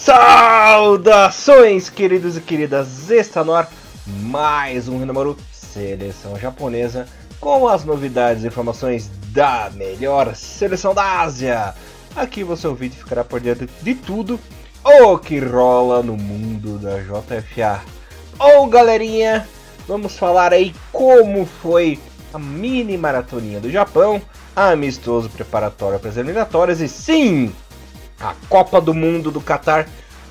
Saudações, queridos e queridas! Está no ar mais um Hinomaru Seleção Japonesa com as novidades e informações da melhor seleção da Ásia. Aqui você ouvinte ficará por dentro de tudo o que rola no mundo da JFA. Galerinha, vamos falar aí como foi a mini maratoninha do Japão, amistoso preparatório para as eliminatórias e sim, a Copa do Mundo do Catar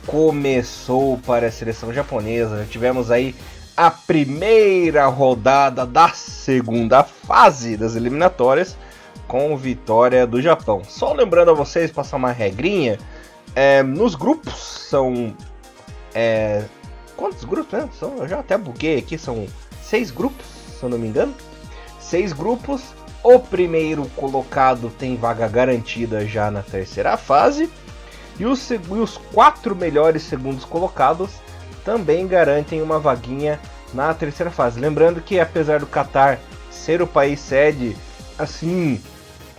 começou para a seleção japonesa. Já tivemos aí a primeira rodada da segunda fase das eliminatórias com vitória do Japão. Só lembrando a vocês, passar uma regrinha, nos grupos são... quantos grupos, né? Eu já até buguei aqui, são 6 grupos, se eu não me engano. 6 grupos, o primeiro colocado tem vaga garantida já na terceira fase. E os 4 melhores segundos colocados também garantem uma vaguinha na terceira fase. Lembrando que apesar do Catar ser o país sede, assim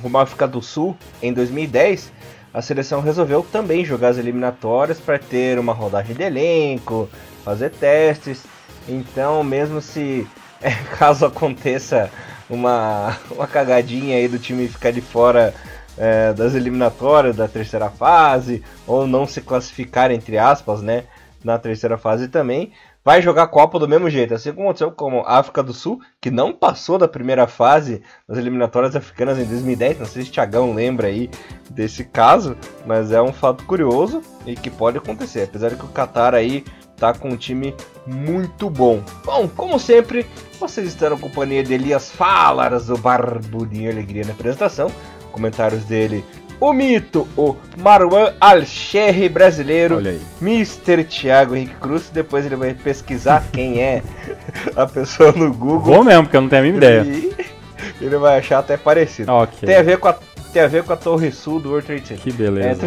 como a África do Sul, em 2010, a seleção resolveu também jogar as eliminatórias para ter uma rodagem de elenco, fazer testes. Então, mesmo se caso aconteça uma cagadinha aí do time ficar de fora das eliminatórias da terceira fase, ou não se classificar, entre aspas, né, na terceira fase também, vai jogar a Copa do mesmo jeito, assim como aconteceu com a África do Sul, que não passou da primeira fase das eliminatórias africanas em 2010, não sei se o Thiagão lembra aí desse caso, mas é um fato curioso e que pode acontecer, apesar de que o Catar aí tá com um time muito bom. Bom, como sempre, vocês estão na companhia de Elias Falas, o Barbudinho Alegria na apresentação, comentários dele, o mito, o Marwan Alcherri brasileiro, Mr. Thiago Henrique Cruz. Depois ele vai pesquisar quem é a pessoa no Google. Vou mesmo, porque eu não tenho a mínima ideia. E ele vai achar até parecido. Okay. Tem a ver com a Torre Sul do World Trade Center. Que beleza.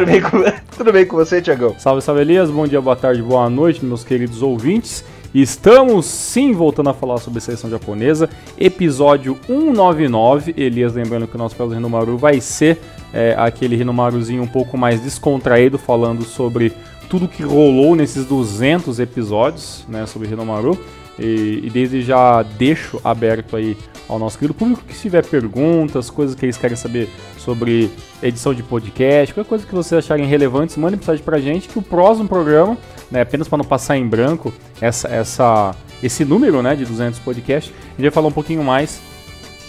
Tudo bem com você, Thiagão? Salve, salve, Elias. Bom dia, boa tarde, boa noite, meus queridos ouvintes. Estamos sim voltando a falar sobre a seleção japonesa, episódio 199. Elias, lembrando que o nosso próximo Hinomaru vai ser aquele Hinomaruzinho um pouco mais descontraído, falando sobre tudo que rolou nesses 200 episódios, né, sobre Hinomaru. E desde já deixo aberto aí ao nosso querido público que se tiver perguntas, coisas que eles querem saber sobre edição de podcast, qualquer coisa que vocês acharem relevantes, mandem mensagem pra gente que o próximo programa, né, apenas para não passar em branco esse número, né, de 200 podcasts, a gente vai falar um pouquinho mais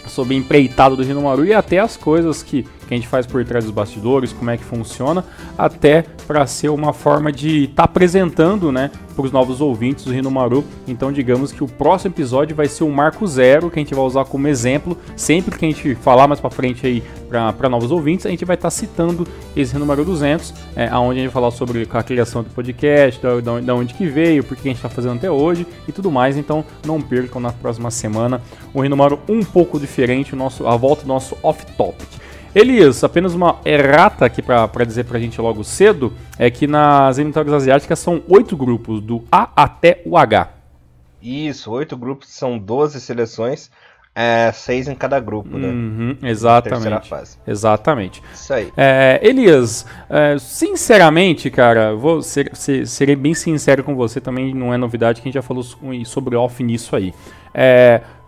sobre a empreitada do Hinomaru e até as coisas que a gente faz por trás dos bastidores, como é que funciona, até para ser uma forma de estar apresentando, né, para os novos ouvintes do Hinomaru. Então, digamos que o próximo episódio vai ser um marco zero, que a gente vai usar como exemplo, sempre que a gente falar mais para frente aí para novos ouvintes, a gente vai estar citando esse Hinomaru 200, onde a gente vai falar sobre a criação do podcast, da onde que veio, por que a gente está fazendo até hoje e tudo mais. Então, não percam na próxima semana um Hinomaru um pouco diferente, a volta do nosso off-topic. Elias, apenas uma errata aqui para dizer pra gente logo cedo, é que nas eliminatórias asiáticas são 8 grupos, do A até o H. Isso, 8 grupos, são 12 seleções, 6 em cada grupo, né? Exatamente. Terceira fase. Exatamente. Isso aí. Elias, sinceramente, cara, serei bem sincero com você, também não é novidade que a gente já falou sobre off nisso aí.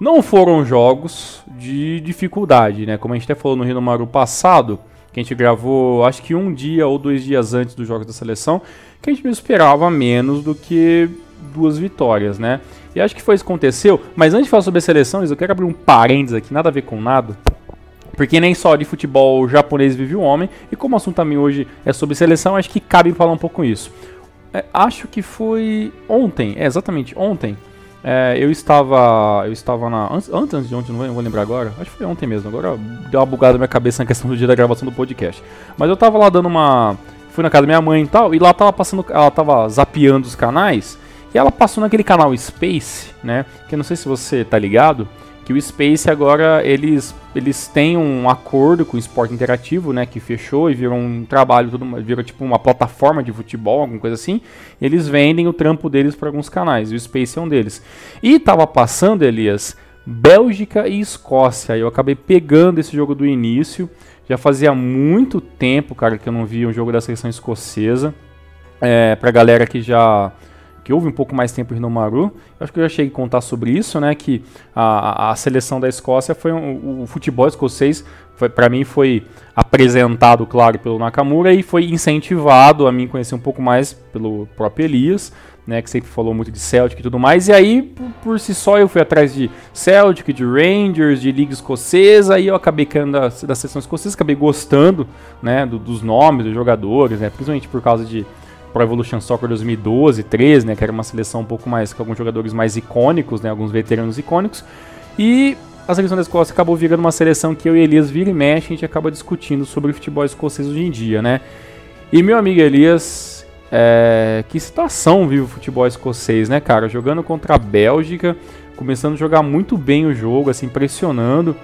Não foram jogos de dificuldade, né? Como a gente até falou no Hinomaru passado, que a gente gravou acho que 1 dia ou 2 dias antes dos jogos da seleção, que a gente não esperava menos do que 2 vitórias, né? E acho que foi isso que aconteceu. Mas antes de falar sobre a seleção, eu quero abrir um parênteses aqui, nada a ver com nada, porque nem só de futebol japonês vive o homem, e como o assunto também hoje é sobre seleção, acho que cabe falar um pouco isso. Acho que foi ontem, exatamente ontem. Eu estava antes de ontem, não vou lembrar agora, acho que foi ontem mesmo, agora deu uma bugada na minha cabeça na questão do dia da gravação do podcast, mas eu estava lá fui na casa da minha mãe e tal, e lá ela tava zapeando os canais, e ela passou naquele canal Space, né, que eu não sei se você tá ligado, que o Space agora, eles têm um acordo com o Esporte Interativo, né, que fechou e virou um trabalho, virou tipo uma plataforma de futebol, alguma coisa assim. Eles vendem o trampo deles para alguns canais, e o Space é um deles. E tava passando, Elias, Bélgica e Escócia, eu acabei pegando esse jogo do início, já fazia muito tempo, cara, que eu não via um jogo da seleção escocesa. Pra galera que ouve um pouco mais tempo o Hinomaru, eu acho que eu já cheguei a contar sobre isso, né, que a seleção da Escócia foi o futebol escocês, para mim foi apresentado, claro, pelo Nakamura e foi incentivado a mim conhecer um pouco mais pelo próprio Elias, né, que sempre falou muito de Celtic e tudo mais, e aí, por si só, eu fui atrás de Celtic, de Rangers, de Liga Escocesa, e eu acabei caindo da seleção escocesa, acabei gostando, né, dos nomes dos jogadores, né, principalmente por causa de Pro Evolution Soccer 2012, 13, né, que era uma seleção um pouco mais, com alguns jogadores mais icônicos, né, alguns veteranos icônicos, e a seleção da Escócia acabou virando uma seleção que eu e Elias vira e mexe, a gente acaba discutindo sobre o futebol escocês hoje em dia, né. E meu amigo Elias, que situação vive o futebol escocês, né, cara, jogando contra a Bélgica, começando a jogar muito bem o jogo, assim, pressionando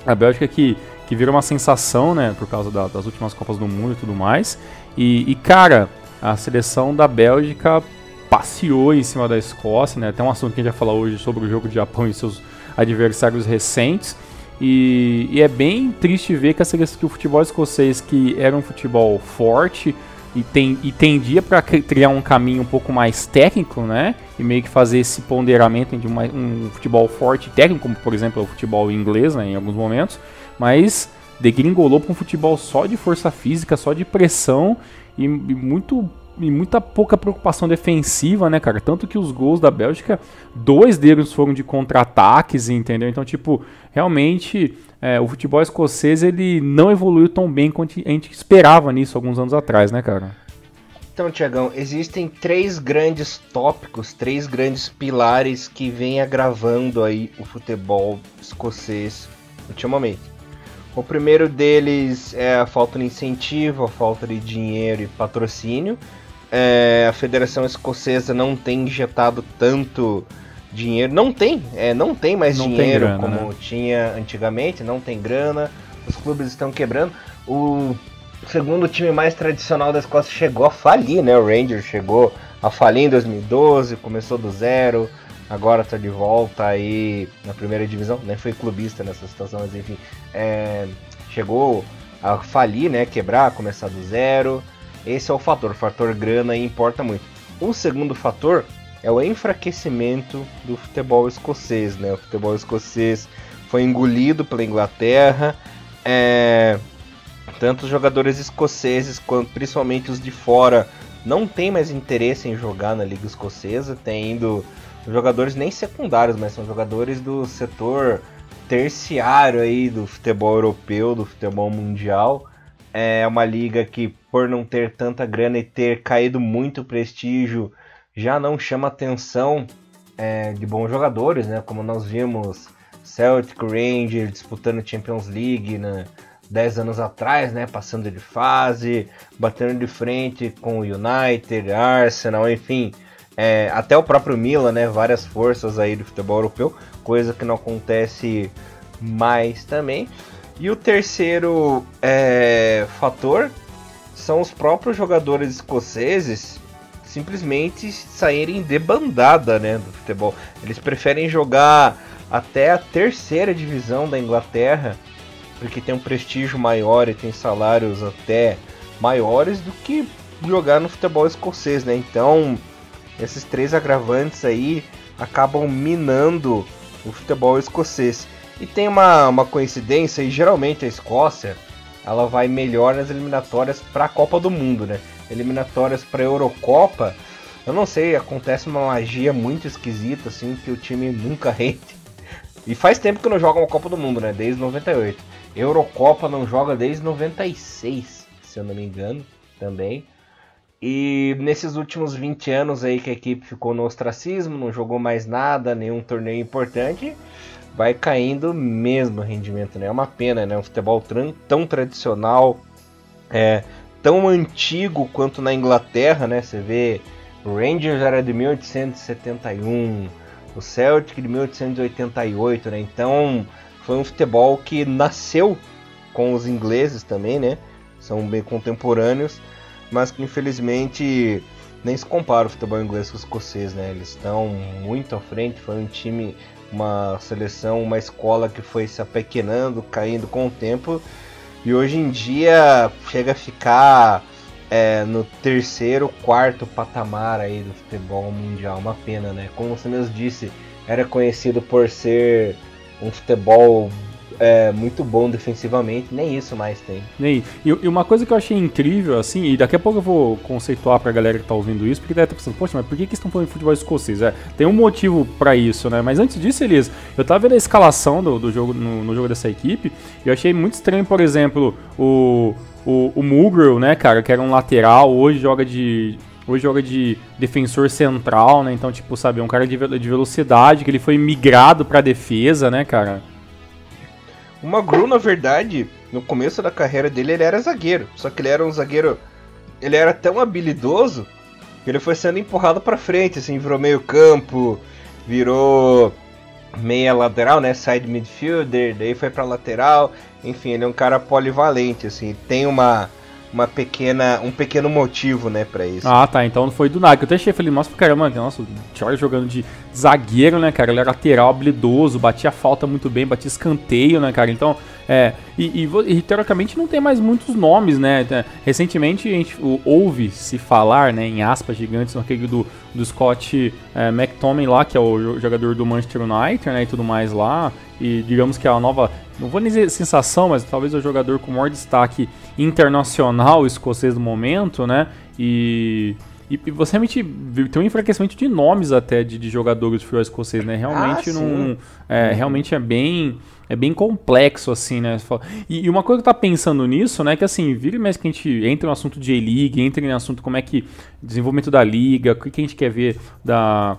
a Bélgica que virou uma sensação, né, por causa das últimas Copas do Mundo e tudo mais, e cara, a seleção da Bélgica passeou em cima da Escócia, né, até um assunto que a gente vai falar hoje sobre o jogo de Japão e seus adversários recentes, e é bem triste ver que o futebol escocês, que era um futebol forte e tendia para criar um caminho um pouco mais técnico, né, e meio que fazer esse ponderamento entre um futebol forte e técnico, como por exemplo o futebol inglês, né, em alguns momentos, mas degringolou para um futebol só de força física, só de pressão e muita pouca preocupação defensiva, né, cara? Tanto que os gols da Bélgica, 2 deles foram de contra-ataques, entendeu? Então, tipo, realmente o futebol escocês ele não evoluiu tão bem quanto a gente esperava nisso alguns anos atrás, né, cara? Então, Tiagão, existem 3 grandes tópicos, 3 grandes pilares que vêm agravando aí o futebol escocês ultimamente. O primeiro deles é a falta de incentivo, a falta de dinheiro e patrocínio. A Federação Escocesa não tem injetado tanto dinheiro, não tem mais dinheiro grana, como tinha antigamente, não tem grana, os clubes estão quebrando. O segundo time mais tradicional da Escócia chegou a falir, né? O Rangers chegou a falir em 2012, começou do zero, agora está de volta aí na primeira divisão, nem foi clubista nessa situação, mas enfim, chegou a falir, né? Quebrar, começar do zero. Esse é o fator grana aí importa muito. O segundo fator é o enfraquecimento do futebol escocês, né? O futebol escocês foi engolido pela Inglaterra, tanto os jogadores escoceses quanto principalmente os de fora não tem mais interesse em jogar na Liga Escocesa, tem indo jogadores nem secundários, mas são jogadores do setor terciário aí do futebol europeu, do futebol mundial. É uma liga que, por não ter tanta grana e ter caído muito prestígio, já não chama atenção de bons jogadores, né? Como nós vimos Celtic, Rangers disputando Champions League 10 anos atrás, né? Passando de fase, batendo de frente com o United, Arsenal, enfim, até o próprio Milan, né? Várias forças aí do futebol europeu, coisa que não acontece mais também. E o terceiro fator são os próprios jogadores escoceses simplesmente saírem de bandada, né, do futebol. Eles preferem jogar até a terceira divisão da Inglaterra, porque tem um prestígio maior e tem salários até maiores do que jogar no futebol escocês, né? Então, esses 3 agravantes aí acabam minando o futebol escocês. E tem uma coincidência, e geralmente a Escócia ela vai melhor nas eliminatórias para a Copa do Mundo, né? Eliminatórias para a Eurocopa, eu não sei, acontece uma magia muito esquisita, assim, que o time nunca rende. E faz tempo que não joga uma Copa do Mundo, né? Desde 98. Eurocopa não joga desde 96, se eu não me engano, também. E nesses últimos 20 anos aí que a equipe ficou no ostracismo, não jogou mais nada, nenhum torneio importante, vai caindo mesmo o rendimento, né? É uma pena, né? Um futebol tão tradicional, tão antigo quanto na Inglaterra, né? Você vê, o Rangers era de 1871, o Celtic de 1888, né? Então, foi um futebol que nasceu com os ingleses também, né? São bem contemporâneos, mas que infelizmente nem se compara o futebol inglês com o escocês, né? Eles estão muito à frente, foi um time, uma seleção, uma escola que foi se apequenando, caindo com o tempo, e hoje em dia chega a ficar no terceiro, quarto patamar aí do futebol mundial. Uma pena, né? Como você mesmo disse, era conhecido por ser um futebol muito bom defensivamente, nem isso mais tem. E uma coisa que eu achei incrível, assim, e daqui a pouco eu vou conceituar pra galera que tá ouvindo isso, porque deve estar pensando, poxa, mas por que eles estão falando de futebol escocês? Tem um motivo pra isso, né? Mas antes disso, Elias, eu tava vendo a escalação do jogo, no jogo dessa equipe, e eu achei muito estranho, por exemplo, o Mulgrew, né, cara, que era um lateral, hoje joga de defensor central, né? Então, tipo, sabe, é um cara de velocidade, que ele foi migrado pra defesa, né, cara? O Mulgrew, na verdade, no começo da carreira dele, ele era zagueiro. Só que ele era um zagueiro... Ele era tão habilidoso que ele foi sendo empurrado pra frente, assim, virou meio campo, virou meia lateral, né, side midfielder, daí foi pra lateral. Enfim, ele é um cara polivalente, assim, tem um pequeno motivo, né, pra isso. Ah, tá, então não foi do nada, que eu até achei, falei, nossa, caramba, nossa, o Charlie jogando de zagueiro, né, cara, ele era lateral, habilidoso, batia falta muito bem, batia escanteio, né, cara, então, e teoricamente não tem mais muitos nomes, né, recentemente a gente ouve-se falar, né, em aspas gigantes, naquele do Scott McTominay lá, que é o jogador do Manchester United, né, e tudo mais lá, e digamos que é a nova, não vou dizer sensação, mas talvez o jogador com maior destaque internacional escocês do momento, né? E você realmente tem um enfraquecimento de nomes até de jogadores de futebol escocês, né? Realmente realmente é bem complexo, assim, né? E uma coisa que eu tava pensando nisso, né? Que assim, vira e mexe que a gente entra no assunto de A-League, entra no assunto como é que desenvolvimento da liga, o que a gente quer ver da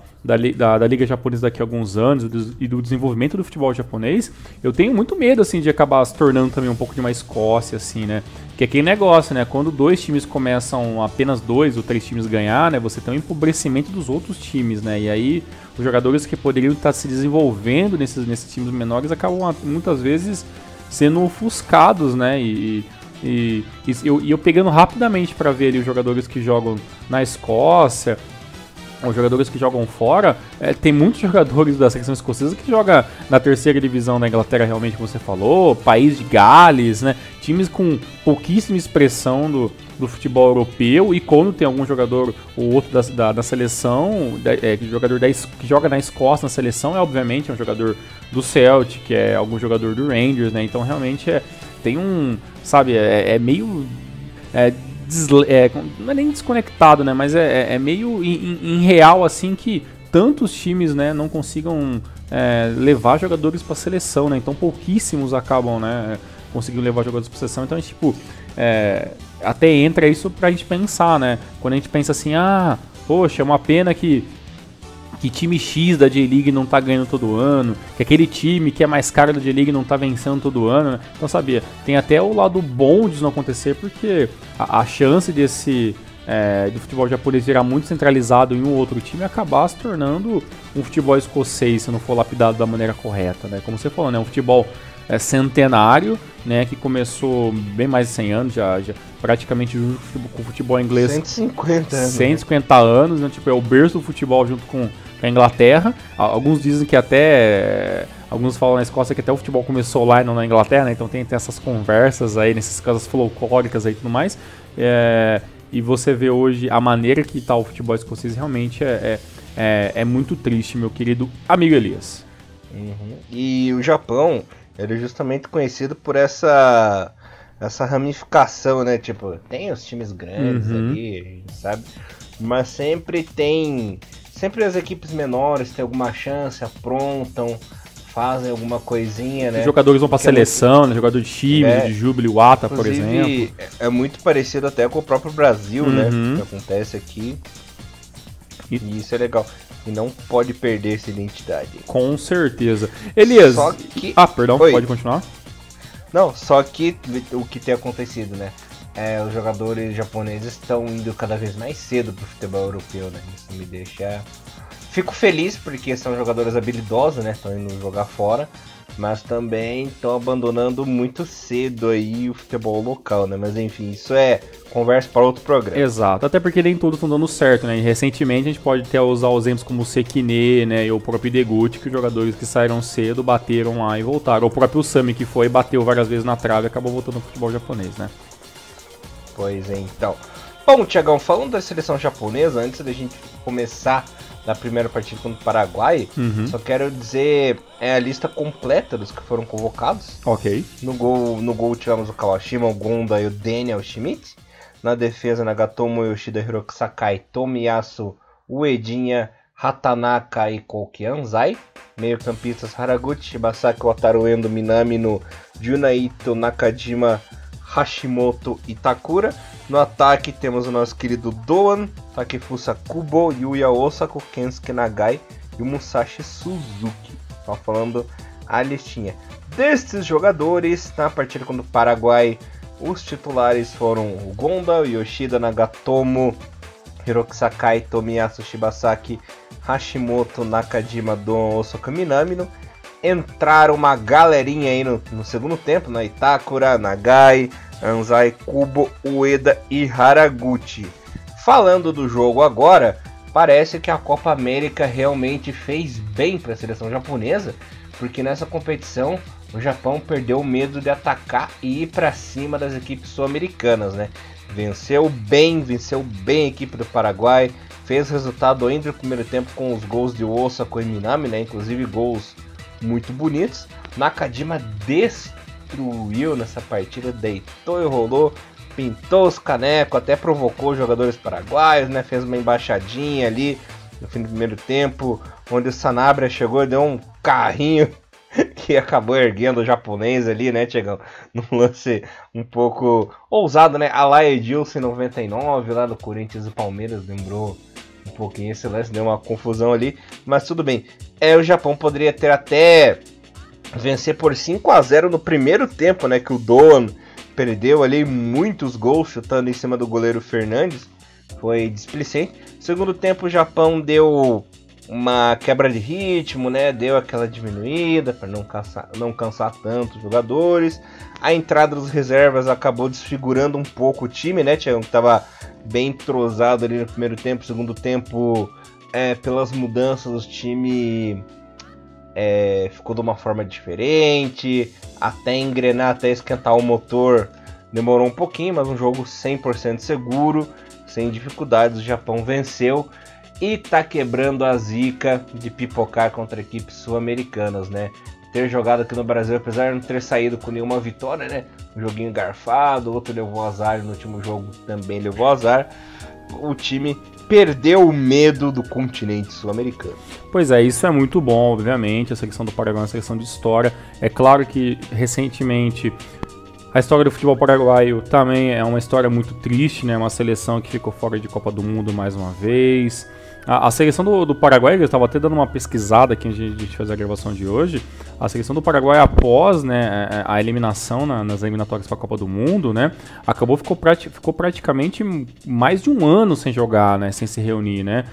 liga japonesa daqui a alguns anos e do desenvolvimento do futebol japonês, eu tenho muito medo, assim, de acabar se tornando também um pouco de uma Escócia, assim, né? Que é aquele negócio, né? Quando dois times começam, apenas 2 ou 3 times ganhar, né? Você tem um empobrecimento dos outros times, né? E aí os jogadores que poderiam estar se desenvolvendo nesses times menores acabam muitas vezes sendo ofuscados, né? E eu pegando rapidamente para ver ali os jogadores que jogam na Escócia, os jogadores que jogam fora, tem muitos jogadores da seleção escocesa que jogam na terceira divisão da Inglaterra, realmente, como você falou, País de Gales, né? Times com pouquíssima expressão do futebol europeu, e quando tem algum jogador ou outro da seleção, jogador que joga na Escócia na seleção, obviamente um jogador do Celtic, é algum jogador do Rangers, né? Então realmente tem sabe, meio... não é nem desconectado, né? Mas é meio irreal, assim, que tantos times, né, não consigam levar jogadores para a seleção, né? Então pouquíssimos acabam, né, conseguindo levar jogadores para a seleção. Então, tipo, até entra isso pra gente pensar, né? Quando a gente pensa assim, poxa, é uma pena que time X da J-League não tá ganhando todo ano, que aquele time que é mais caro da J-League não tá vencendo todo ano, né? Então, sabia, tem até o lado bom disso não acontecer, porque a chance do futebol japonês virar muito centralizado em um outro time acabar se tornando um futebol escocês, se não for lapidado da maneira correta, né? Como você falou, né? Um futebol centenário, né, que começou bem mais de 100 anos, já praticamente junto com o futebol inglês. 150 anos. 150 anos, né, tipo, é o berço do futebol junto com a Inglaterra. Alguns dizem que alguns falam na Escócia que até o futebol começou lá e não na Inglaterra, né, então tem essas conversas aí, nessas casas folclóricas aí e tudo mais. E você vê hoje a maneira que tá o futebol escocês realmente é muito triste, meu querido amigo Elias. Uhum. E o Japão, ele é justamente conhecido por essa ramificação, né? Tipo, tem os times grandes ali, a gente sabe, mas sempre as equipes menores têm alguma chance, aprontam, fazem alguma coisinha, né? Os jogadores vão pra seleção, né? Jogador de time, de Júbilo, Wata, por exemplo. É muito parecido até com o próprio Brasil, né? Que acontece aqui. E isso é legal. E não pode perder essa identidade. Com certeza. Elias... perdão, Oi. Pode continuar? Não, só que o que tem acontecido, né? Os jogadores japoneses estão indo cada vez mais cedo pro futebol europeu, né? Isso me deixa... Fico feliz porque são jogadores habilidosos, né? Estão indo jogar fora. Mas também estão abandonando muito cedo aí o futebol local, né? Mas enfim, isso é conversa para outro programa. Exato, até porque nem todos estão dando certo, né? E recentemente a gente pode até usar exemplos como o Sekine, né? E o próprio Deguchi, que os jogadores que saíram cedo bateram lá e voltaram. O próprio Sami, que bateu várias vezes na trave e acabou voltando ao futebol japonês, né? Pois é, então. Bom, Thiagão, falando da seleção japonesa, antes da gente começar na primeira partida contra o Paraguai, só quero dizer a lista completa dos que foram convocados. Ok. No gol tivemos o Kawashima, o Gonda e o Daniel Schmidt. Na defesa, Nagatomo, Yoshida, Hiroki Sakai, Tomiyasu, Uedinha, Hatanaka e Kouki Anzai. Meio-campistas, Haraguchi, Shibasaki, Wataru Endo, Minamino, Junaito, Nakajima, Hashimoto e Takura. No ataque temos o nosso querido Doan, Takefusa Kubo, Yuya Osako, Kensuke Nagai e o Musashi Suzuki. Só falando a listinha destes jogadores. Na partida contra o Paraguai, os titulares foram o Gonda, o Yoshida, Nagatomo, Hiroki Sakai, Tomiyasu, Shibasaki, Hashimoto, Nakajima, Doan, Osaka, Minamino. Entraram uma galerinha aí no segundo tempo, né? Itakura, Nagai, Anzai, Kubo, Ueda e Haraguchi. Falando do jogo agora, parece que a Copa América realmente fez bem para a seleção japonesa, porque nessa competição o Japão perdeu o medo de atacar e ir para cima das equipes sul-americanas, né? Venceu bem a equipe do Paraguai, fez resultado ainda no primeiro tempo com os gols de Osako e Minami, né? Inclusive gols muito bonitos. Nakajima destruiu nessa partida, deitou e rolou, pintou os canecos, até provocou os jogadores paraguaios, né? Fez uma embaixadinha ali no fim do primeiro tempo, onde o Sanabria chegou e deu um carrinho que acabou erguendo o japonês ali, né, Tiagão? Num lance um pouco ousado, né? A lá Edilson 99 lá do Corinthians e Palmeiras, lembrou um pouquinho esse lance, deu uma confusão ali, mas tudo bem. O Japão poderia ter até vencer por 5-0 no primeiro tempo, né, que o Doan perdeu ali muitos gols chutando em cima do goleiro Fernandes, foi displicente. Segundo tempo o Japão deu uma quebra de ritmo, né, deu aquela diminuída para não cansar tanto os jogadores. A entrada dos reservas acabou desfigurando um pouco o time, né, Thiago, que estava bem entrosado ali no primeiro tempo. Segundo tempo, pelas mudanças, o time ficou de uma forma diferente, até engrenar, até esquentar o motor demorou um pouquinho, mas um jogo 100% seguro, sem dificuldades. O Japão venceu e tá quebrando a zica de pipocar contra equipes sul-americanas, né? Ter jogado aqui no Brasil, apesar de não ter saído com nenhuma vitória, né? Um joguinho garfado, outro levou azar, no último jogo também levou azar. O time perdeu o medo do continente sul-americano. Pois é, isso é muito bom, obviamente. A seleção do Paraguai é uma seleção de história. É claro que, recentemente, a história do futebol paraguaio também é uma história muito triste, né? Uma seleção que ficou fora de Copa do Mundo mais uma vez. A seleção do Paraguai, eu estava até dando uma pesquisada aqui antes de a gente fazer a gravação de hoje. A seleção do Paraguai, após, né, a eliminação nas eliminatórias para a Copa do Mundo, né, ficou praticamente mais de um ano sem jogar, né, sem se reunir, né.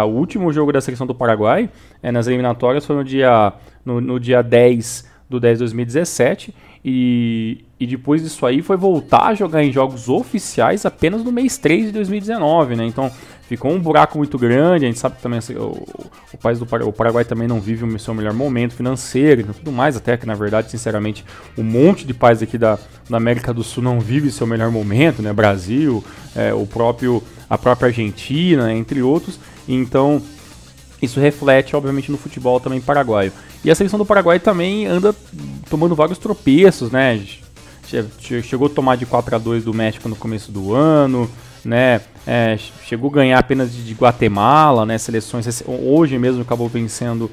O último jogo da seleção do Paraguai nas eliminatórias foi no dia 10 de 10 de 2017. E depois disso aí foi voltar a jogar em jogos oficiais apenas no mês 3 de 2019, né? Então ficou um buraco muito grande. A gente sabe que também o país o Paraguai também não vive o seu melhor momento financeiro e tudo mais, até que na verdade, sinceramente, um monte de países aqui da América do Sul não vive o seu melhor momento, né? Brasil, a própria Argentina, entre outros. Então isso reflete, obviamente, no futebol também paraguaio. E a seleção do Paraguai também anda tomando vários tropeços, né? Chegou a tomar de 4-2 do México no começo do ano, né? Chegou a ganhar apenas de Guatemala, né? Seleções, hoje mesmo acabou vencendo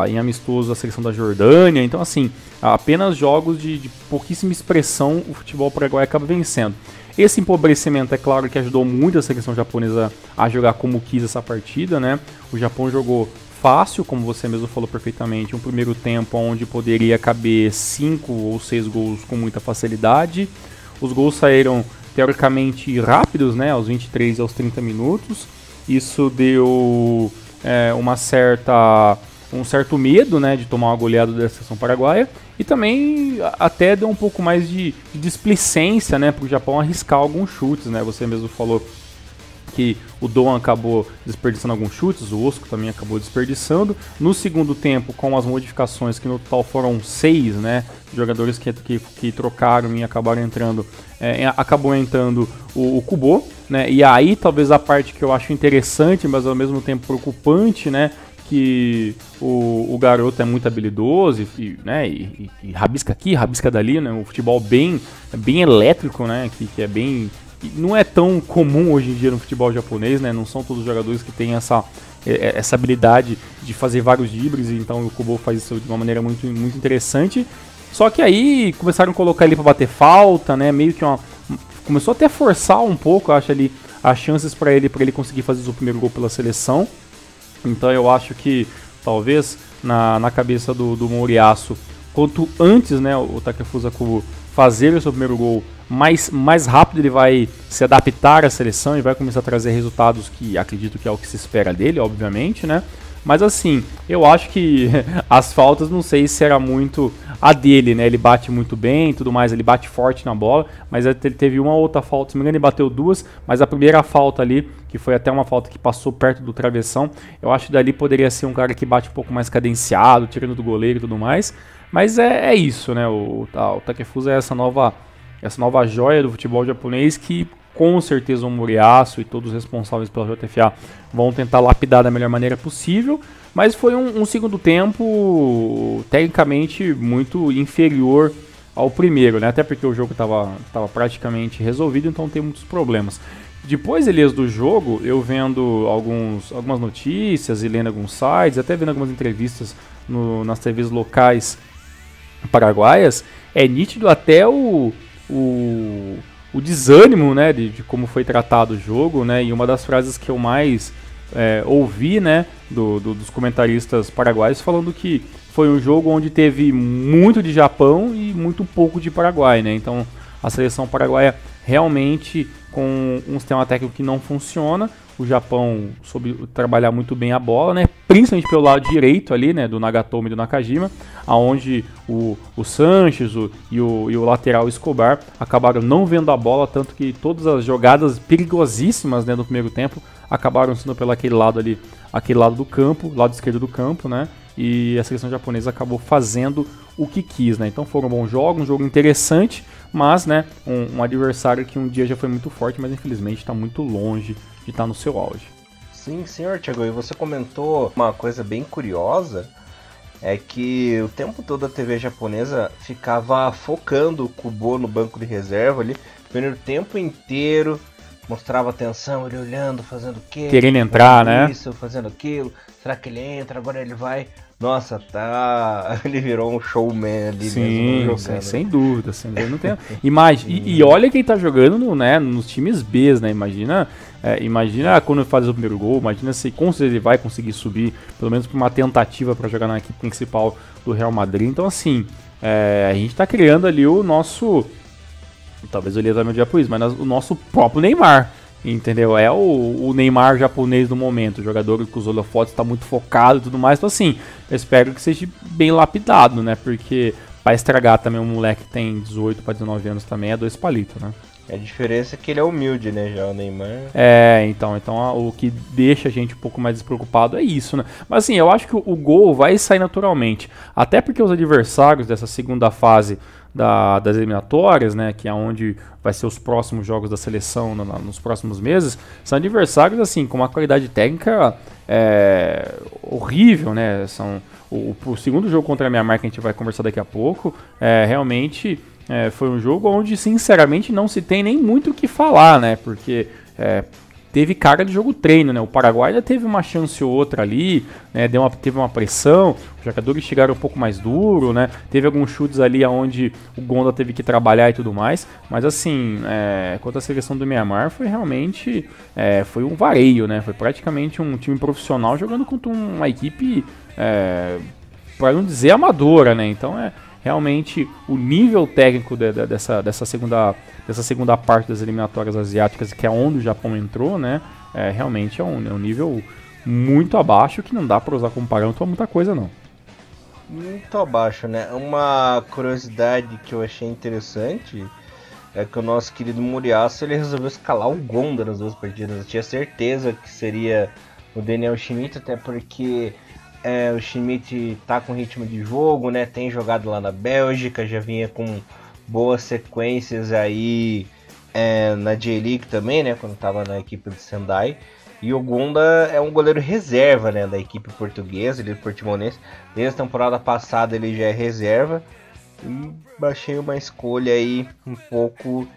em amistoso a seleção da Jordânia. Então, assim, apenas jogos de pouquíssima expressão o futebol paraguaio acaba vencendo. Esse empobrecimento, é claro, que ajudou muito a seleção japonesa a jogar como quis essa partida, né? O Japão jogou fácil, como você mesmo falou perfeitamente, um primeiro tempo onde poderia caber 5 ou 6 gols com muita facilidade. Os gols saíram teoricamente rápidos, né, aos 23 e aos 30 minutos. Isso deu um certo medo, né, de tomar uma goleada da seleção paraguaia, e também até deu um pouco mais de displicência, né, para o Japão arriscar alguns chutes, né. Você mesmo falou que o Doan acabou desperdiçando alguns chutes, o Osco também acabou desperdiçando. No segundo tempo, com as modificações, que no total foram 6, né, jogadores que trocaram e acabaram entrando, acabou entrando o Kubo, né, e aí talvez a parte que eu acho interessante, mas ao mesmo tempo preocupante, né, que o garoto é muito habilidoso e rabisca aqui, rabisca dali, né, um futebol bem elétrico, né, que é bem... Não é tão comum hoje em dia no futebol japonês, né? Não são todos os jogadores que têm essa habilidade de fazer vários dribles, então o Kubo faz isso de uma maneira muito, muito interessante. Só que aí começaram a colocar ele para bater falta, né? Meio que começou até a forçar um pouco, acho, ali as chances para ele conseguir fazer o primeiro gol pela seleção. Então eu acho que talvez na cabeça do Moriyasu, quanto antes, né, o Takefusa Kubo fazer o seu primeiro gol, mais rápido ele vai se adaptar à seleção e vai começar a trazer resultados que acredito que é o que se espera dele, obviamente, né? Mas assim, eu acho que as faltas, não sei se era muito a dele, né? Ele bate muito bem e tudo mais, ele bate forte na bola, mas ele teve uma outra falta, se não me engano ele bateu 2, mas a primeira falta ali, que foi até uma falta que passou perto do travessão, eu acho que dali poderia ser um cara que bate um pouco mais cadenciado, tirando do goleiro e tudo mais, mas é isso, né? O Takefusa é essa nova joia do futebol japonês que com certeza o Moriyasu e todos os responsáveis pela JFA vão tentar lapidar da melhor maneira possível, mas foi um segundo tempo tecnicamente muito inferior ao primeiro, né? Até porque o jogo estava praticamente resolvido, então tem muitos problemas. Depois, Elias, do jogo, eu vendo algumas notícias e lendo alguns sites, até vendo algumas entrevistas nas TVs locais paraguaias, é nítido até o desânimo, né, de como foi tratado o jogo, né, e uma das frases que eu mais ouvi, né, dos comentaristas paraguaios falando que foi um jogo onde teve muito de Japão e muito pouco de Paraguai, né, então a seleção paraguaia realmente com um sistema técnico que não funciona. O Japão soube trabalhar muito bem a bola, né? Principalmente pelo lado direito ali, né? Do Nagatomo e do Nakajima, aonde o Sanches e o lateral Escobar acabaram não vendo a bola, tanto que todas as jogadas perigosíssimas, né, do primeiro tempo acabaram sendo pelo aquele lado do campo, lado esquerdo do campo, né? E a seleção japonesa acabou fazendo o que quis, né? Então foram bons jogos, um jogo interessante, mas, né, um adversário que um dia já foi muito forte, mas infelizmente está muito longe de estar no seu auge. Sim, senhor Thiago, e você comentou uma coisa bem curiosa, é que o tempo todo a TV japonesa ficava focando o Kubo no banco de reserva ali, o tempo inteiro, mostrava atenção, ele olhando, fazendo o quê? Querendo entrar, né? Isso, fazendo aquilo, será que ele entra, agora ele vai... Nossa, ele virou um showman ali. Sim, mesmo jogando. Sem dúvida, não tem... E olha quem tá jogando nos times B, né? Imagina quando ele faz o primeiro gol, imagina se com certeza ele vai conseguir subir, pelo menos por uma tentativa para jogar na equipe principal do Real Madrid. Então, assim, a gente tá criando ali o nosso... Talvez o Elias vai me odiar por isso, mas o nosso próprio Neymar. Entendeu? É o Neymar japonês do momento, o jogador que os holofotes está muito focado e tudo mais. Então, assim, eu espero que seja bem lapidado, né? Porque para estragar também um moleque que tem 18 para 19 anos também é 2 palitos, né? A diferença é que ele é humilde, né? Já o Neymar. Então o que deixa a gente um pouco mais despreocupado é isso, né? Mas assim, eu acho que o gol vai sair naturalmente. Até porque os adversários dessa segunda fase das eliminatórias, né, que é onde vai ser os próximos jogos da seleção nos próximos meses, são adversários assim com uma qualidade técnica horrível, né? São o segundo jogo contra a Myanmar, que a gente vai conversar daqui a pouco, realmente foi um jogo onde sinceramente não se tem nem muito o que falar, né? Porque teve cara de jogo treino, né? O Paraguai ainda teve uma chance ou outra ali, né? Teve uma pressão, os jogadores chegaram um pouco mais duro, né? Teve alguns chutes ali onde o Gonda teve que trabalhar e tudo mais, mas assim, contra a seleção do Myanmar foi realmente foi um vareio, né? Foi praticamente um time profissional jogando contra uma equipe, para não dizer amadora, né? Então realmente o nível técnico dessa segunda parte das eliminatórias asiáticas, que é onde o Japão entrou, né? Realmente é um nível muito abaixo, que não dá para usar como parâmetro para muita coisa, não. Muito abaixo, né? Uma curiosidade que eu achei interessante é que o nosso querido Muriaço ele resolveu escalar o Gonda nas duas partidas. Eu tinha certeza que seria o Daniel Schmidt, até porque o Schmidt tá com ritmo de jogo, né? Tem jogado lá na Bélgica, já vinha com boas sequências aí na J-League também, né? Quando tava na equipe do Sendai. E o Gonda é um goleiro reserva, né? Da equipe portuguesa, ele é portimonense. Desde a temporada passada ele já é reserva. E achei uma escolha aí um pouco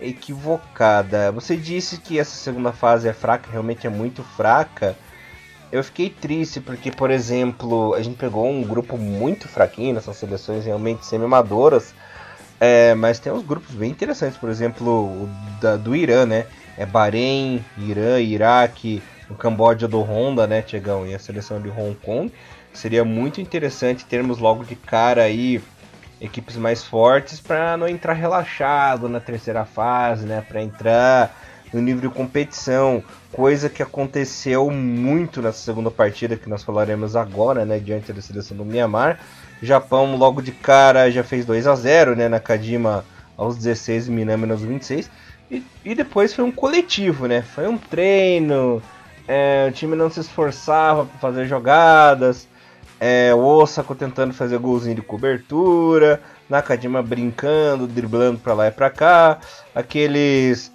equivocada. Você disse que essa segunda fase é fraca, realmente é muito fraca. Eu fiquei triste porque, por exemplo, a gente pegou um grupo muito fraquinho nessas seleções realmente semi-amadoras, mas tem uns grupos bem interessantes, por exemplo, o do Irã, né? Bahrein, Irã, Iraque, o Camboja do Honda, né, Tiagão? E a seleção de Hong Kong. Seria muito interessante termos logo de cara aí equipes mais fortes para não entrar relaxado na terceira fase, né? Para entrar no nível de competição, coisa que aconteceu muito nessa segunda partida que nós falaremos agora, né? Diante da seleção do Myanmar. O Japão logo de cara já fez 2-0, né? Nakajima aos 16 e Minami aos 26. E depois foi um coletivo, né? Foi um treino, o time não se esforçava para fazer jogadas. O Osaka tentando fazer golzinho de cobertura, Nakajima brincando, driblando pra lá e pra cá, aqueles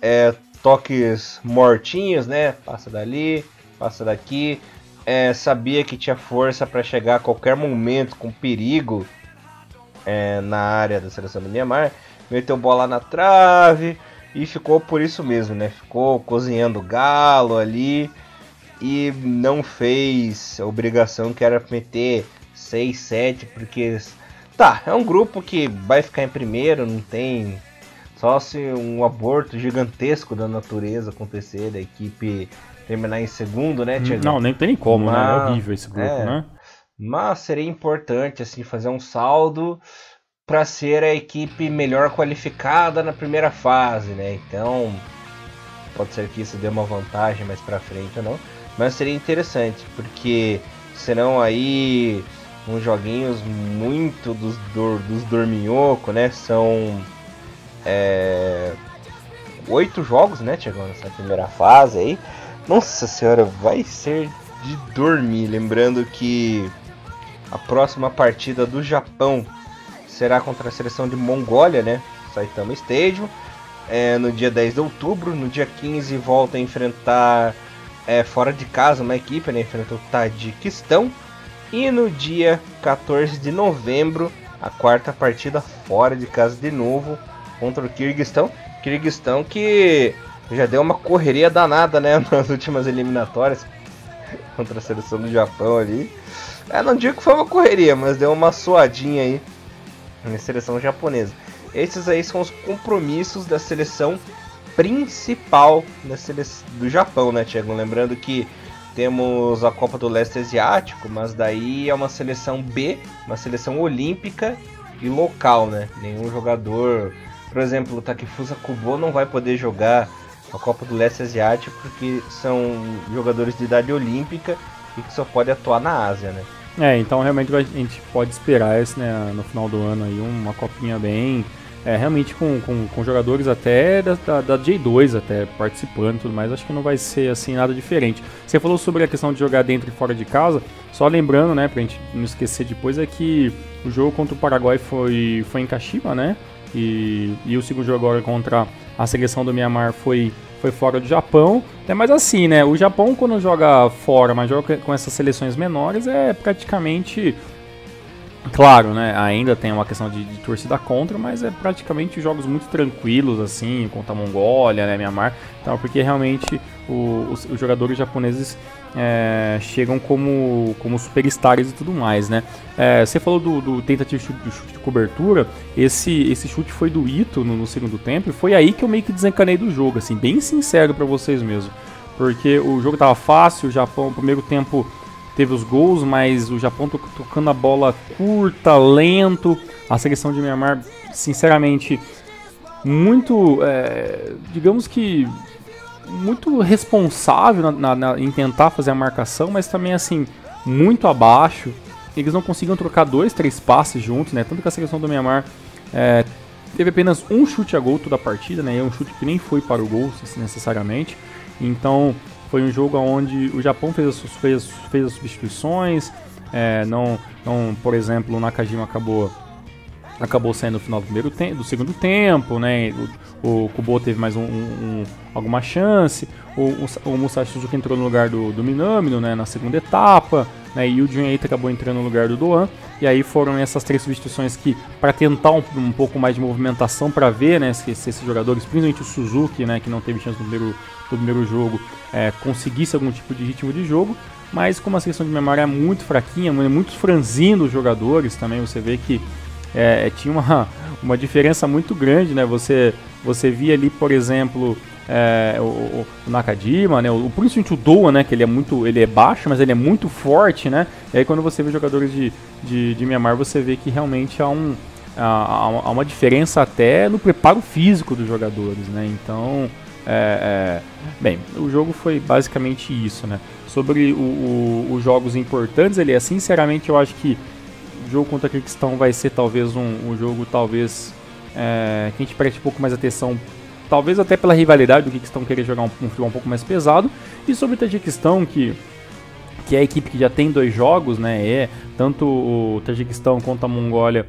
toques mortinhos, né? Passa dali, passa daqui, sabia que tinha força para chegar a qualquer momento com perigo na área da seleção do Myanmar, meteu bola na trave e ficou por isso mesmo, né? Ficou cozinhando galo ali. E não fez a obrigação que era meter 6, 7, porque é um grupo que vai ficar em primeiro, não tem, só se um aborto gigantesco da natureza acontecer, da equipe terminar em segundo, né, Thiago? Não, nem tem como, né? É horrível esse grupo, né? Mas seria importante assim fazer um saldo para ser a equipe melhor qualificada na primeira fase, né? Então pode ser que isso dê uma vantagem mais para frente ou não. Mas seria interessante, porque serão aí uns joguinhos muito dos dorminhoco, né? São 8 jogos, né, Thiago, nessa primeira fase aí. Nossa senhora, vai ser de dormir. Lembrando que a próxima partida do Japão será contra a seleção de Mongólia, né? Saitama Stadium. No dia 10 de outubro. No dia 15 volta a enfrentar fora de casa uma equipe, né? Enfrenta o Tajiquistão. E no dia 14 de novembro, a quarta partida fora de casa de novo contra o Kirguistão. Kirguistão que já deu uma correria danada, né? Nas últimas eliminatórias contra a seleção do Japão ali. Não digo que foi uma correria, mas deu uma suadinha aí na seleção japonesa. Esses aí são os compromissos da seleção principal do Japão, né, Thiago? Lembrando que temos a Copa do Leste Asiático, mas daí é uma seleção B, uma seleção olímpica e local, né? Nenhum jogador, por exemplo, o Takefusa Kubo não vai poder jogar a Copa do Leste Asiático porque são jogadores de idade olímpica e que só pode atuar na Ásia, né? Então realmente a gente pode esperar né, no final do ano aí uma copinha bem... realmente com jogadores até da J2 até participando e tudo mais, acho que não vai ser assim nada diferente. Você falou sobre a questão de jogar dentro e fora de casa, só lembrando, né, pra gente não esquecer depois, é que o jogo contra o Paraguai foi em Kashima, né, e o segundo jogo agora contra a seleção do Myanmar foi fora do Japão, mas assim, né, o Japão quando joga fora, mas joga com essas seleções menores, é praticamente... Claro, né, ainda tem uma questão de torcida contra, mas é praticamente jogos muito tranquilos, assim, contra a Mongólia, né, Myanmar, então, porque realmente os jogadores japoneses chegam como superstars e tudo mais, né. Você falou do tentativa de chute de cobertura, esse chute foi do Ito no segundo tempo, e foi aí que eu meio que desencanei do jogo, assim, bem sincero pra vocês mesmo, porque o jogo tava fácil, o Japão, no primeiro tempo... teve os gols, mas o Japão tocando a bola curta, lento. A seleção de Myanmar, sinceramente, muito, digamos que, muito responsável em tentar fazer a marcação, mas também, assim, muito abaixo. Eles não conseguiam trocar 2, 3 passes juntos, né? Tanto que a seleção do Myanmar teve apenas um chute a gol toda a partida, né? É um chute que nem foi para o gol necessariamente. Então foi um jogo onde o Japão fez as substituições. Por exemplo, o Nakajima acabou saindo no final do segundo tempo, né? O Kubo teve mais alguma chance. O Musashi Suzuki entrou no lugar do Minamino, né, na segunda etapa, né, e o Jun Eita acabou entrando no lugar do Doan. E aí foram essas 3 substituições que, para tentar um pouco mais de movimentação, para ver, né, se esses jogadores, principalmente o Suzuki, né, que não teve chance no primeiro jogo, conseguisse algum tipo de ritmo de jogo. Mas como a seleção de memória é muito fraquinha, muito franzino os jogadores também, você vê que tinha uma diferença muito grande, né? Você via ali, por exemplo, o Nakajima, né? Principalmente o Doa, né? Que ele é baixo, mas ele é muito forte, né? E aí quando você vê jogadores de Myanmar, você vê que realmente há uma diferença até no preparo físico dos jogadores, né? Então, bem, o jogo foi basicamente isso, né? Sobre os jogos importantes, sinceramente, eu acho que o jogo contra a Kirguistão vai ser talvez um jogo que a gente preste um pouco mais atenção, talvez até pela rivalidade do Kirguistão querer jogar um futebol um pouco mais pesado. E sobre o Tajiquistão, que é a equipe que já tem 2 jogos, né? Tanto o Tajiquistão quanto a Mongólia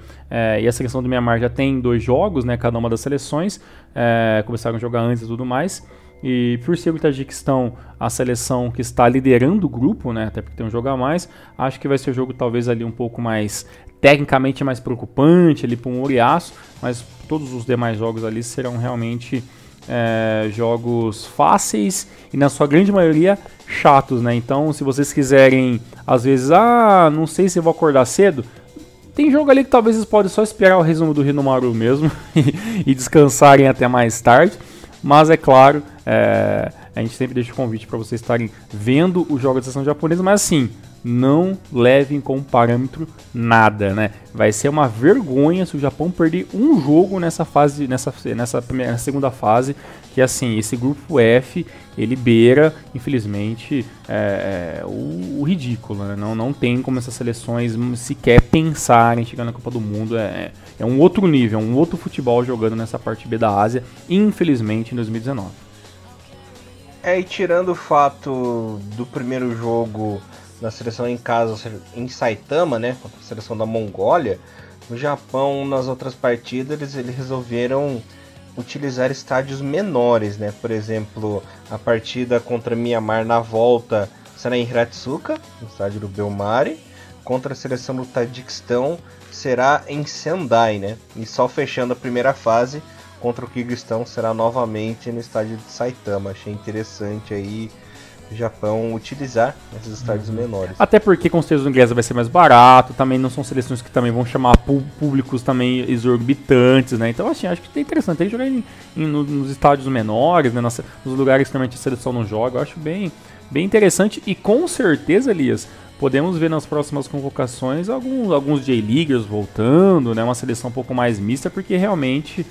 e a seleção do Myanmar já tem 2 jogos, né? Cada uma das seleções começaram a jogar antes e tudo mais. E por ser o Tajiquistão a seleção que está liderando o grupo, né, até porque tem um jogo a mais, acho que vai ser um jogo talvez ali um pouco mais, tecnicamente mais preocupante ali para um Oriaço, mas todos os demais jogos ali serão realmente jogos fáceis e na sua grande maioria chatos, né? Então se vocês quiserem, às vezes, não sei se eu vou acordar cedo, tem jogo ali que talvez vocês podem só esperar o resumo do Hinomaru mesmo e descansarem até mais tarde. Mas é claro, a gente sempre deixa o convite para vocês estarem vendo os jogos da seleção japonesa, mas assim, não levem como parâmetro nada, né? Vai ser uma vergonha se o Japão perder um jogo nessa segunda fase, que assim, esse grupo F, ele beira, infelizmente, o ridículo, né? Não tem como essas seleções sequer pensarem em chegar na Copa do Mundo. É um outro nível, um outro futebol jogando nessa parte B da Ásia, infelizmente, em 2019. E tirando o fato do primeiro jogo da seleção em casa, em Saitama, né, contra a seleção da Mongólia, no Japão, nas outras partidas, eles resolveram utilizar estádios menores, né? Por exemplo, a partida contra Myanmar na volta será em Hiratsuka, no estádio do Belmari. Contra a seleção do Tajiquistão será em Sendai, né? E só fechando a primeira fase contra o Kirguistão será novamente no estádio de Saitama. Achei interessante aí o Japão utilizar esses estádios menores. Até porque com os termos ingleses vai ser mais barato, também não são seleções que também vão chamar públicos também exorbitantes, né? Então assim, acho que é interessante aí jogar nos estádios menores, né? Nos lugares que normalmente a seleção não joga. Eu acho bem interessante e com certeza, Elias, podemos ver nas próximas convocações alguns J-Leaguers voltando, né? Uma seleção um pouco mais mista, porque realmente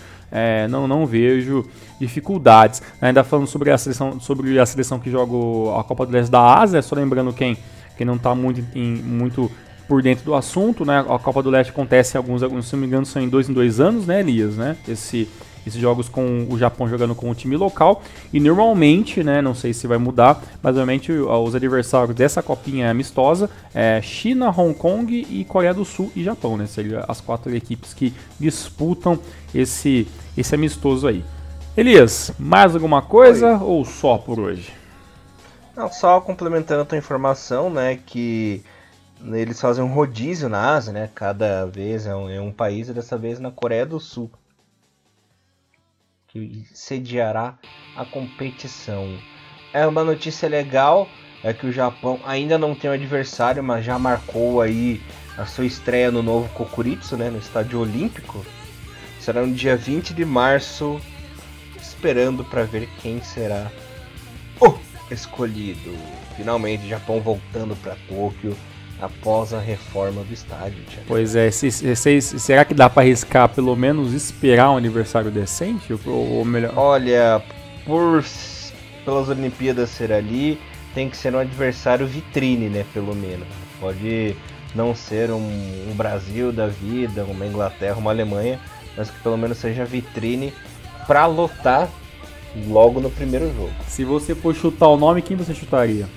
não vejo dificuldades. Ainda falando sobre a seleção que joga a Copa do Leste da Ásia, só lembrando quem não está muito por dentro do assunto, né? A Copa do Leste acontece alguns, se não me engano, são em 2 anos, né, Elias? Né? Esses jogos com o Japão jogando com o time local. E normalmente, né, não sei se vai mudar, mas normalmente os adversários dessa copinha amistosa China, Hong Kong e Coreia do Sul e Japão, né? Seriam as 4 equipes que disputam esse amistoso aí. Elias, mais alguma coisa ou só por hoje? Não, só complementando a tua informação, né, que eles fazem um rodízio na Ásia, né? Cada vez é um país, e dessa vez na Coreia do Sul, que sediará a competição. Uma notícia legal é que o Japão ainda não tem um adversário, mas já marcou aí a sua estreia no novo Kokuritsu, né, no estádio olímpico. Será no dia 20 de março, esperando para ver quem será o escolhido. Finalmente, o Japão voltando para Tóquio após a reforma do estádio. Pois é, será que dá para arriscar pelo menos esperar um aniversário decente? Ou melhor? Olha, pelas Olimpíadas ser ali, tem que ser um adversário vitrine, né? Pelo menos. Pode não ser um Brasil da vida, uma Inglaterra, uma Alemanha, mas que pelo menos seja vitrine pra lotar logo no primeiro jogo. Se você for chutar o nome, quem você chutaria?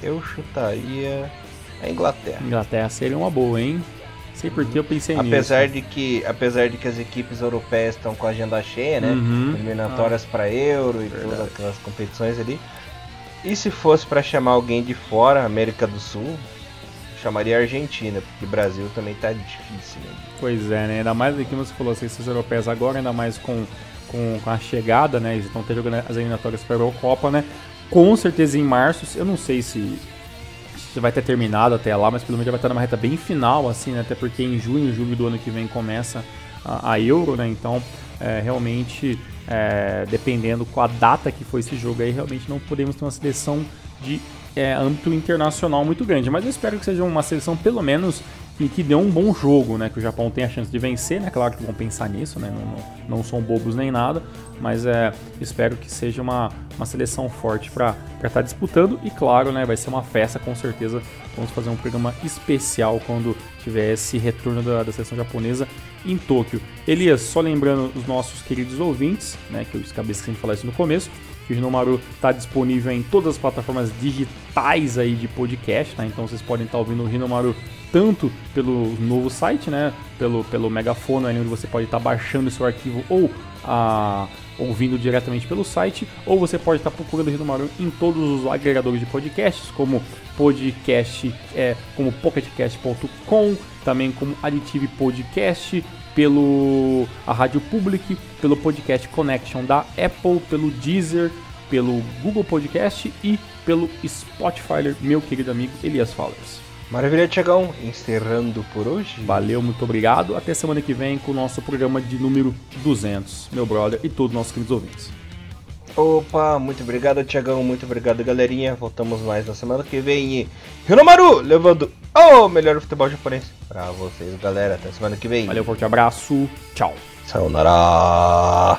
Eu chutaria a Inglaterra. Inglaterra seria uma boa, hein? Sei porque eu pensei apesar nisso. Apesar de que as equipes europeias estão com a agenda cheia, né? Eliminatórias para Euro e todas aquelas competições ali. E se fosse para chamar alguém de fora, América do Sul, chamaria a Argentina, porque o Brasil também tá difícil, né? Pois é, né? Ainda mais aqui você falou, as seleções europeias agora, ainda mais com a chegada, né? Eles estão jogando as eliminatórias para a Eurocopa, né? Com certeza em março, eu não sei se vai ter terminado até lá, mas pelo menos já vai estar numa reta bem final, assim, né? Até porque em junho, julho do ano que vem começa a Euro, né? Então, realmente, dependendo com a data que foi esse jogo aí, realmente não podemos ter uma seleção de âmbito internacional muito grande. Mas eu espero que seja uma seleção, pelo menos, que dê um bom jogo, né? Que o Japão tenha a chance de vencer, né? Claro que vão pensar nisso, né? Não são bobos nem nada, mas espero que seja uma seleção forte para estar disputando. E claro, né? Vai ser uma festa, com certeza. Vamos fazer um programa especial quando tiver esse retorno da seleção japonesa em Tóquio. Elias, só lembrando os nossos queridos ouvintes, né? Que eu acabei esquecendo de falar isso no começo, que o Hinomaru está disponível em todas as plataformas digitais aí de podcast, tá? Então vocês podem estar ouvindo o Hinomaru tanto pelo novo site, né? Pelo Megafono, onde você pode estar baixando o seu arquivo ou ouvindo diretamente pelo site, ou você pode estar procurando o Hinomaru em todos os agregadores de podcasts, como podcast, como pocketcast.com, também como Additive Podcast, pelo a Rádio Public, pelo Podcast Connection da Apple, pelo Deezer, pelo Google Podcast e pelo Spotify, meu querido amigo Elias Fallers. Maravilha, Tiagão. Encerrando por hoje. Valeu, muito obrigado. Até semana que vem com o nosso programa de número 200, meu brother e todos os nossos queridos ouvintes. Opa, muito obrigado, Tiagão. Muito obrigado, galerinha. Voltamos mais na semana que vem. E Hinomaru levando o melhor futebol japonês pra vocês, galera. Até semana que vem. Valeu, forte abraço. Tchau. Sayonara.